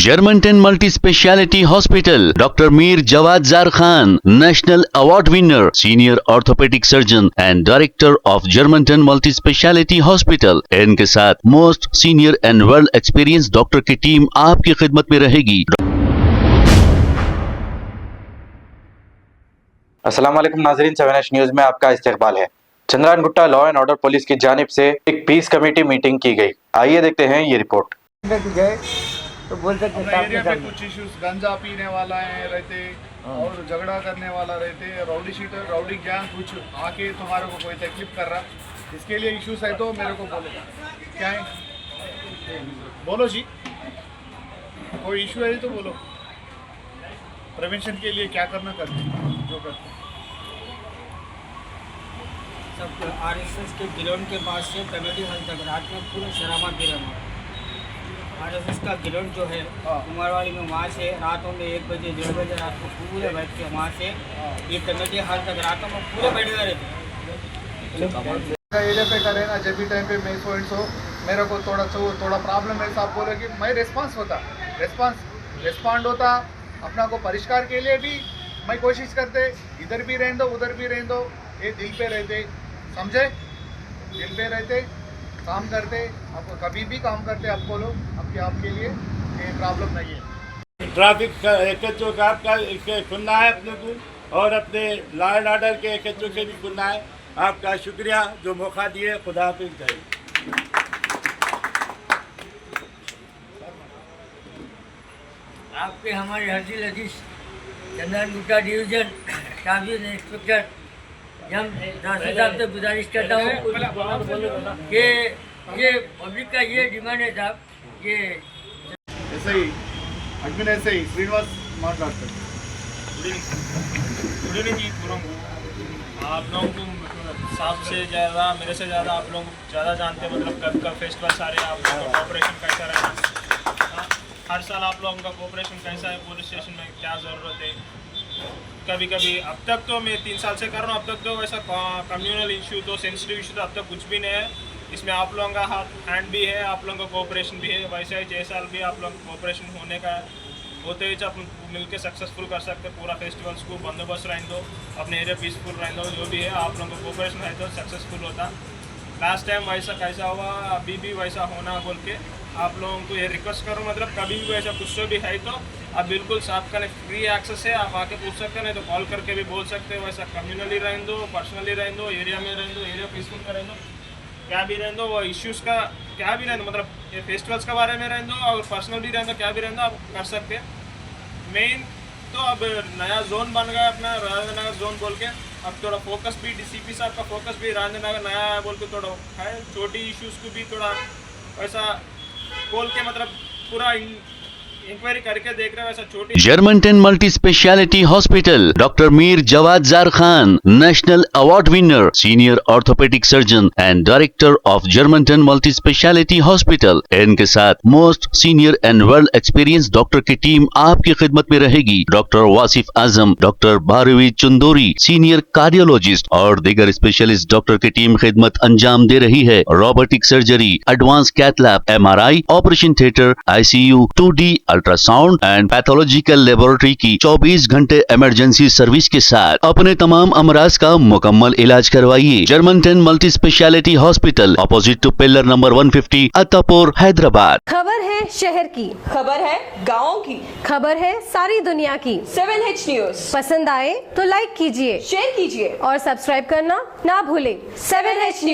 Germanton multi speciality hospital, doctor Mir Jawad Zar Khan, national award winner, senior orthopaedic surgeon and director of Germanton multi speciality hospital. इनके साथ most senior and well experience doctor की team आपकी खिदमत में रहेगी। अस्सलाम वालेकुम नाज़रीन, 7H न्यूज़ में आपका इस्तकबाल है। Chandrayangutta law and order police की जानिब से एक पीस कमेटी मीटिंग की गई। आइए देखते हैं ये रिपोर्ट। तो बोलते एरिया पे कुछ इश्यूज गांजा पीने वाला है रहते और झगड़ा करने वाला रहते, रउडी शीटर रउडी गैंग कुछ आके तुम्हारे को कोई तकलीफ कर रहा, इसके लिए इश्यूज है तो मेरे को बोलो क्या है, बोलो जी कोई इशू है तो बोलो। प्रिवेंशन के लिए क्या करना करते जो करते सब आरएसएस के गिलोन के पास से कमेटी हॉल तक रात में पूरा शराबा पी रहा है। आरएसएस का गिलोन जो है उमरवाड़ी में, वहाँ से रातों में 1 बजे 1:30 बजे रात को पूरे बैठ के वहाँ से ये कमेटी हॉल तक रातों में पूरे बैठे हुए रहते। एरिया पे करे ना, जब भी टाइम पे मैं सो मेरे को थोड़ा प्रॉब्लम है, साहब बोले कि मैं रिस्पॉन्ड होता अपना को परिष्कार के लिए भी मैं कोशिश करते, इधर भी रहने दो उधर भी रहने दो, ये दिल पे रहते, समझे, दिल पे रहते काम करते, आपको कभी भी काम करते, आपको लोग आपके लिए ये प्रॉब्लम नहीं है। ट्रैफिक का एकत्व का खुलना है अपने को, और अपने लॉ एंड ऑर्डर के एकत्व से भी खुलना है। आपका शुक्रिया जो मौका दिए, खुदा हाफिज़ करें। आपके हमारे हर्जी लजीज Chandrayangutta division staff inspector हम साहब से गुजारिश करता हूँ कि ये पब्लिक का ये डिमांड है साहब, ये ऐसे ही एडमिन ऐसे ही श्रीनिवास माట్లాడతారు। गुड इवनिंग जी पूरा आप लोगों को साहब से ज़्यादा मेरे से ज़्यादा आप लोग ज़्यादा जानते हैं, मतलब कब का फेस्टिवल सारे आप लोगों का कोऑपरेशन कैसा रहेगा, हर साल आप लोगों का कोऑपरेशन कैसा है, पुलिस स्टेशन में क्या ज़रूरत है। कभी कभी अब तक तो मैं 3 साल से कर रहा हूँ, अब तक तो वैसा कम्युनल इशू तो सेंसिटिव इशू तो अब तक कुछ भी नहीं है। इसमें आप लोगों का हैंड भी है, आप लोगों का कोऑपरेशन भी है। वैसे ही 6 साल भी आप लोग कोऑपरेशन होने का होते ही आप मिलकर सक्सेसफुल कर सकते हैं। पूरा फेस्टिवल्स को बंदोबस्त रहने दो, अपने एरिया पीसफुल रहने दो, जो भी है आप लोगों का कोऑपरेशन है तो सक्सेसफुल होता। लास्ट टाइम वैसा कैसा हुआ, अभी भी वैसा होना बोल के आप लोगों को ये रिक्वेस्ट करूँ, मतलब कभी भी वैसा कुछ भी है तो आप बिल्कुल साफ करें, फ्री एक्सेस है, आप आके पूछ सकते हैं, नहीं तो कॉल करके भी बोल सकते हैं। वैसा कम्युनली रहने दो, पर्सनली रहने दो, एरिया में रहने दो, एरिया पीसफुल का रहने दो, क्या भी रहने दो, वो इश्यूज़ का क्या भी रहने दो, मतलब ये फेस्टिवल्स के बारे में रहने दो और पर्सनल भी रहने दो, क्या भी रहने दो आप कर सकते हैं। मेन तो अब नया जोन बन गया अपना राजेंद्रनगर जोन बोल के, अब थोड़ा फोकस भी डीसीपी साहब का फोकस भी राजेंद्रनगर नया है बोल के थोड़ा है, छोटी इश्यूज़ को भी थोड़ा वैसा बोल के मतलब पूरा इंक्वायरी करके देख रहे हैं वैसा छोटी। Germanton multi speciality hospital, doctor Mir Jawad Zar Khan, national award winner, senior orthopaedic surgeon and director of Germanton multi speciality hospital. इनके साथ most senior and well experience doctor की टीम आपकी खिदमत में रहेगी। Doctor Wasif Azam, doctor Bharvi Chandori, senior cardiologist और दीगर स्पेशलिस्ट डॉक्टर की टीम खिदमत अंजाम दे रही है। Robotic surgery, advance cath lab, MRI, operation theatre, ICU, 2D ultrasound and pathological laboratory की 24 घंटे इमरजेंसी सर्विस के साथ अपने तमाम अमराज का मुकम्मल इलाज करवाइए। Germanton multi speciality hospital, opposite to pillar number 150, Attapur, Hyderabad. खबर है शहर की, खबर है गाँव की, खबर है सारी दुनिया की। 7H न्यूज़ पसंद आए तो लाइक कीजिए, शेयर कीजिए और सब्सक्राइब करना ना भूलें। 7H news.